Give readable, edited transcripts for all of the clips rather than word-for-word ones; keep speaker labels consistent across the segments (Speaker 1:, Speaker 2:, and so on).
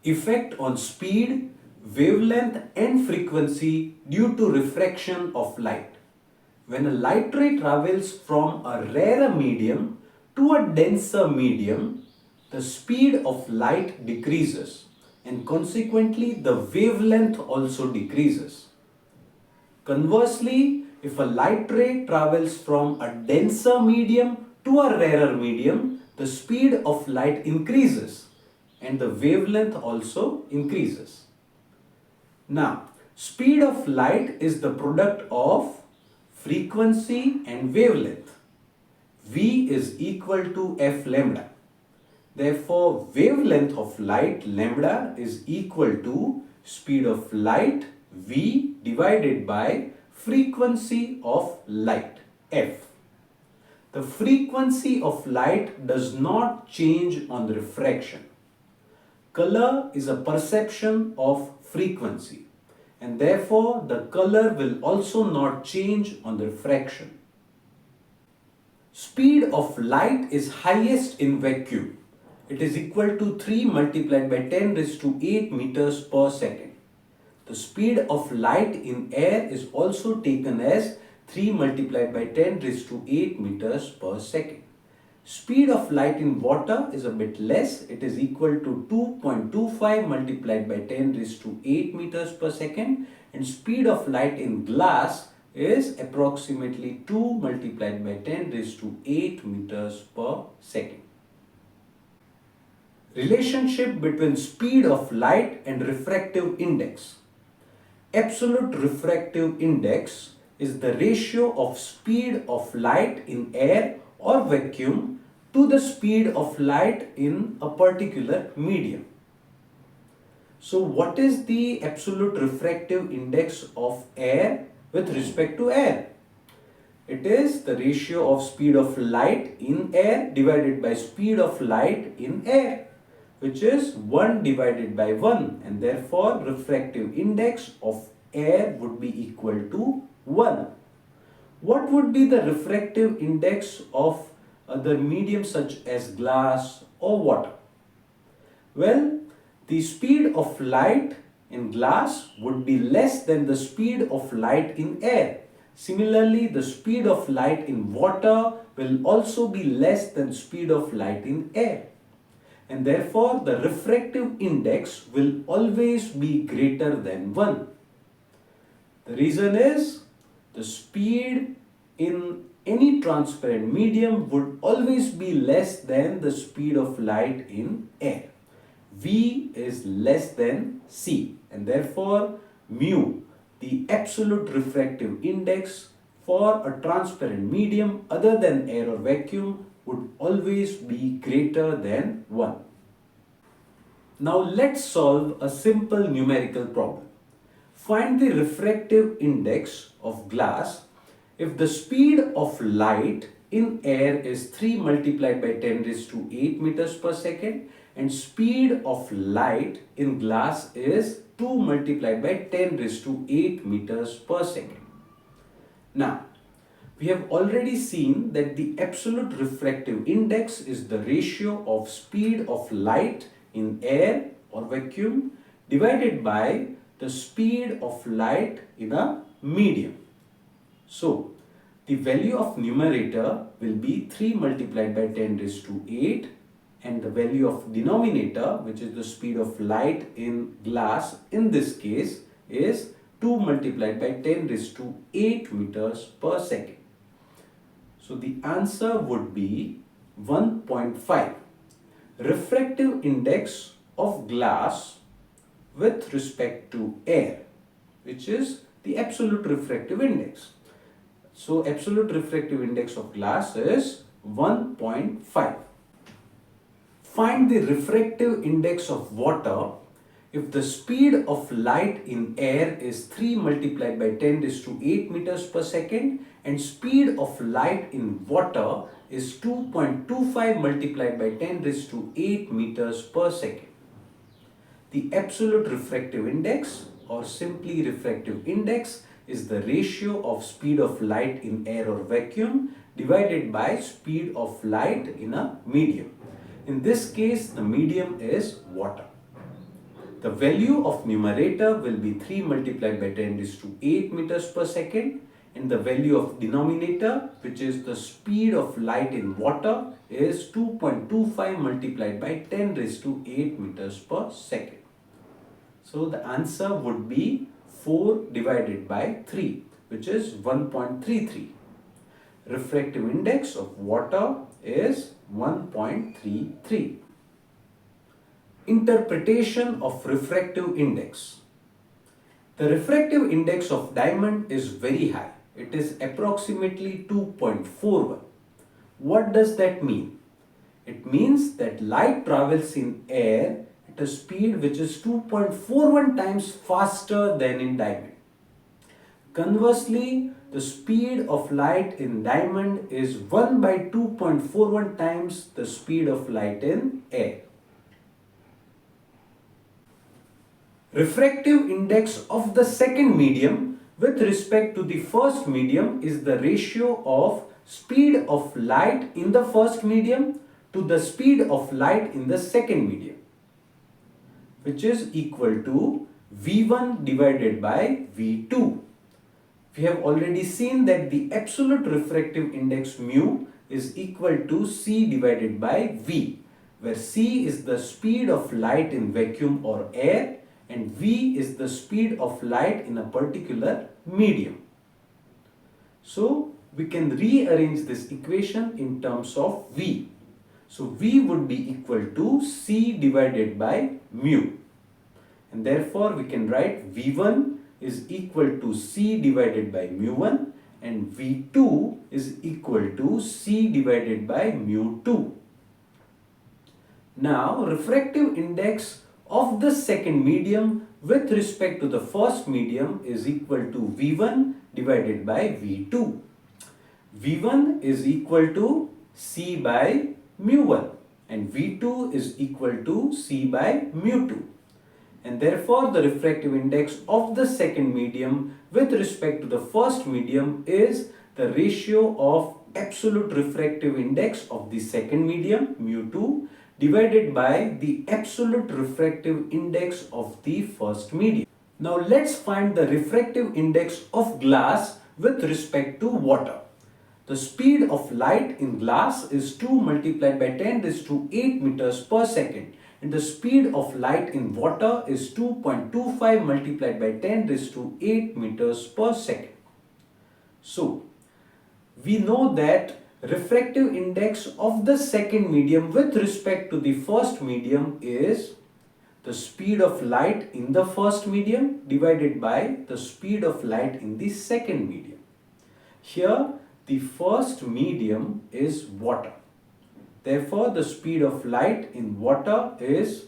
Speaker 1: Effect on speed, wavelength and frequency due to refraction of light. When a light ray travels from a rarer medium to a denser medium, the speed of light decreases and consequently the wavelength also decreases. Conversely, if a light ray travels from a denser medium to a rarer medium, the speed of light increases and the wavelength also increases. Now, speed of light is the product of frequency and wavelength. V is equal to f lambda. Therefore, wavelength of light lambda is equal to speed of light V divided by frequency of light f. The frequency of light does not change on refraction. Color is a perception of frequency and therefore the color will also not change on the refraction. Speed of light is highest in vacuum. It is equal to 3 multiplied by 10 raised to 8 meters per second. The speed of light in air is also taken as 3 multiplied by 10 raised to 8 meters per second. Speed of light in water is a bit less. It is equal to 2.25 multiplied by 10 raised to 8 meters per second. And speed of light in glass is approximately 2 multiplied by 10 raised to 8 meters per second. Relationship between speed of light and refractive index. Absolute refractive index is the ratio of speed of light in air or vacuum to the speed of light in a particular medium. So what is the absolute refractive index of air with respect to air? It is the ratio of speed of light in air divided by speed of light in air, which is 1 divided by 1, and therefore refractive index of air would be equal to 1. What would be the refractive index of other mediums such as glass or water? Well, the speed of light in glass would be less than the speed of light in air. Similarly, the speed of light in water will also be less than speed of light in air. And therefore, the refractive index will always be greater than 1. The reason is the speed in any transparent medium would always be less than the speed of light in air. V is less than C, and therefore mu, the absolute refractive index for a transparent medium other than air or vacuum, would always be greater than 1. Now let's solve a simple numerical problem. Find the refractive index of glass if the speed of light in air is 3 multiplied by 10 raised to 8 meters per second and speed of light in glass is 2 multiplied by 10 raised to 8 meters per second. Now, we have already seen that the absolute refractive index is the ratio of speed of light in air or vacuum divided by the speed of light in a medium. So, the value of numerator will be 3 multiplied by 10 raised to 8 and the value of denominator, which is the speed of light in glass in this case, is 2 multiplied by 10 raised to 8 meters per second. So, the answer would be 1.5. Refractive index of glass with respect to air, which is the absolute refractive index. So, absolute refractive index of glass is 1.5. Find the refractive index of water if the speed of light in air is 3 multiplied by 10 raised to 8 meters per second and speed of light in water is 2.25 multiplied by 10 raised to 8 meters per second. The absolute refractive index, or simply refractive index, is the ratio of speed of light in air or vacuum divided by speed of light in a medium. In this case, the medium is water. The value of numerator will be 3 multiplied by 10 raised to 8 meters per second, and the value of denominator, which is the speed of light in water, is 2.25 multiplied by 10 raised to 8 meters per second. So the answer would be 4 divided by 3, which is 1.33. Refractive index of water is 1.33. Interpretation of refractive index. The refractive index of diamond is very high. It is approximately 2.41. What does that mean? It means that light travels in air at a speed which is 2.41 times faster than in diamond. Conversely, the speed of light in diamond is 1 by 2.41 times the speed of light in air. Refractive index of the second medium with respect to the first medium is the ratio of speed of light in the first medium to the speed of light in the second medium, which is equal to V1 divided by V2. We have already seen that the absolute refractive index mu is equal to C divided by V, where C is the speed of light in vacuum or air and V is the speed of light in a particular medium. So we can rearrange this equation in terms of V. So V would be equal to C divided by mu, and therefore we can write V1 is equal to C divided by mu1 and V2 is equal to C divided by mu2. Now refractive index of the second medium with respect to the first medium is equal to V1 divided by V2. V1 is equal to C by mu1 and V2 is equal to C by mu2. And therefore the refractive index of the second medium with respect to the first medium is the ratio of absolute refractive index of the second medium mu2 divided by the absolute refractive index of the first medium. Now let's find the refractive index of glass with respect to water. The speed of light in glass is 2 multiplied by 10 raised to 8 meters per second. And the speed of light in water is 2.25 multiplied by 10 raised to 8 meters per second. So, we know that refractive index of the second medium with respect to the first medium is the speed of light in the first medium divided by the speed of light in the second medium. Here, the first medium is water. Therefore, the speed of light in water is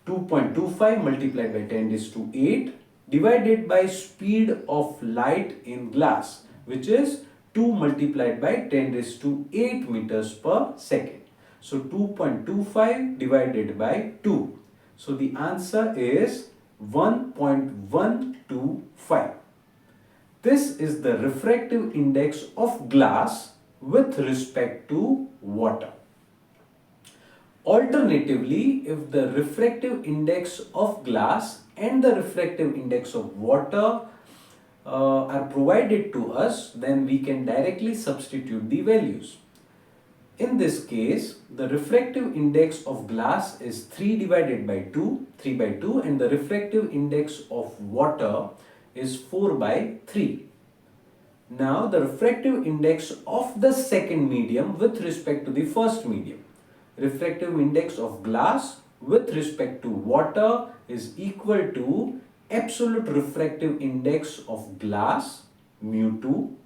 Speaker 1: 2.25 multiplied by 10 raised to 8 divided by speed of light in glass, which is 2 multiplied by 10 raised to 8 meters per second. So 2.25 divided by 2. So the answer is 1.125. This is the refractive index of glass with respect to water. Alternatively, if the refractive index of glass and the refractive index of water are provided to us, then we can directly substitute the values. In this case, the refractive index of glass is 3 divided by 2, 3 by 2, and the refractive index of water is 4 by 3. Now, the refractive index of the second medium with respect to the first medium. Refractive index of glass with respect to water is equal to absolute refractive index of glass mu2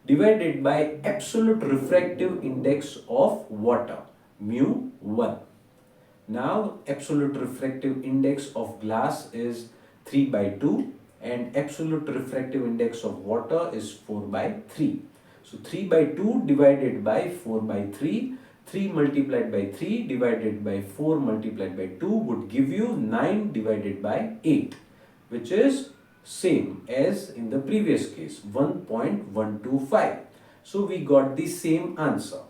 Speaker 1: divided by absolute refractive index of water mu1. Now absolute refractive index of glass is 3 by 2 and absolute refractive index of water is 4 by 3. So 3 by 2 divided by 4 by 3, 3 multiplied by 3 divided by 4 multiplied by 2 would give you 9 divided by 8, which is same as in the previous case, 1.125. So we got the same answer.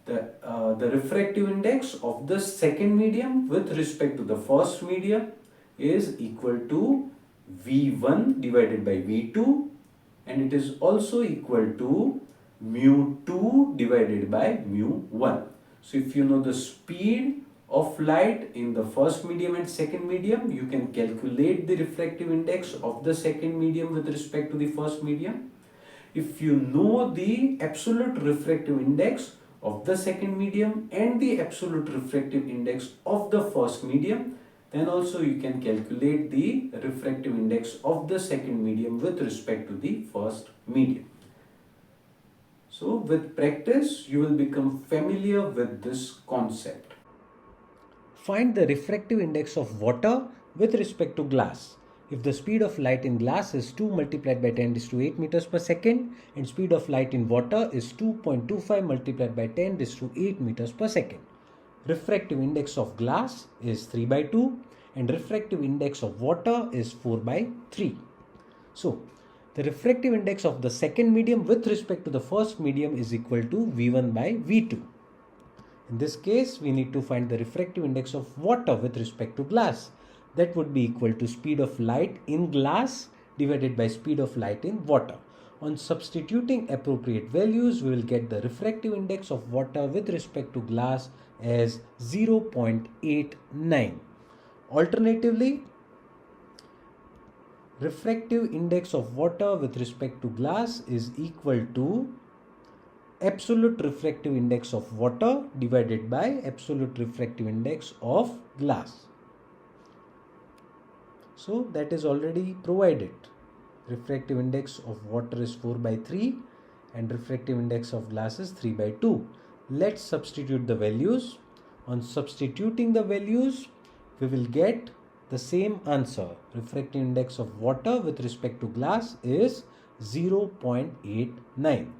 Speaker 1: The refractive index of the second medium with respect to the first medium is equal to V1 divided by V2, and it is also equal to mu2 divided by mu1. So if you know the speed of light in the first medium and second medium, you can calculate the refractive index of the second medium with respect to the first medium. If you know the absolute refractive index of the second medium and the absolute refractive index of the first medium, then also you can calculate the refractive index of the second medium with respect to the first medium. So with practice, you will become familiar with this concept. Find the refractive index of water with respect to glass. If the speed of light in glass is 2 multiplied by 10 to 8 meters per second and speed of light in water is 2.25 multiplied by 10 to 8 meters per second. Refractive index of glass is 3 by 2 and refractive index of water is 4 by 3. So, the refractive index of the second medium with respect to the first medium is equal to V1 by V2. In this case, we need to find the refractive index of water with respect to glass. That would be equal to speed of light in glass divided by speed of light in water. On substituting appropriate values, we will get the refractive index of water with respect to glass as 0.89. Alternatively, refractive index of water with respect to glass is equal to absolute refractive index of water divided by absolute refractive index of glass. So that is already provided. Refractive index of water is 4 by 3 and refractive index of glass is 3 by 2. Let's substitute the values. On substituting the values, we will get the same answer. Refractive index of water with respect to glass is 0.89.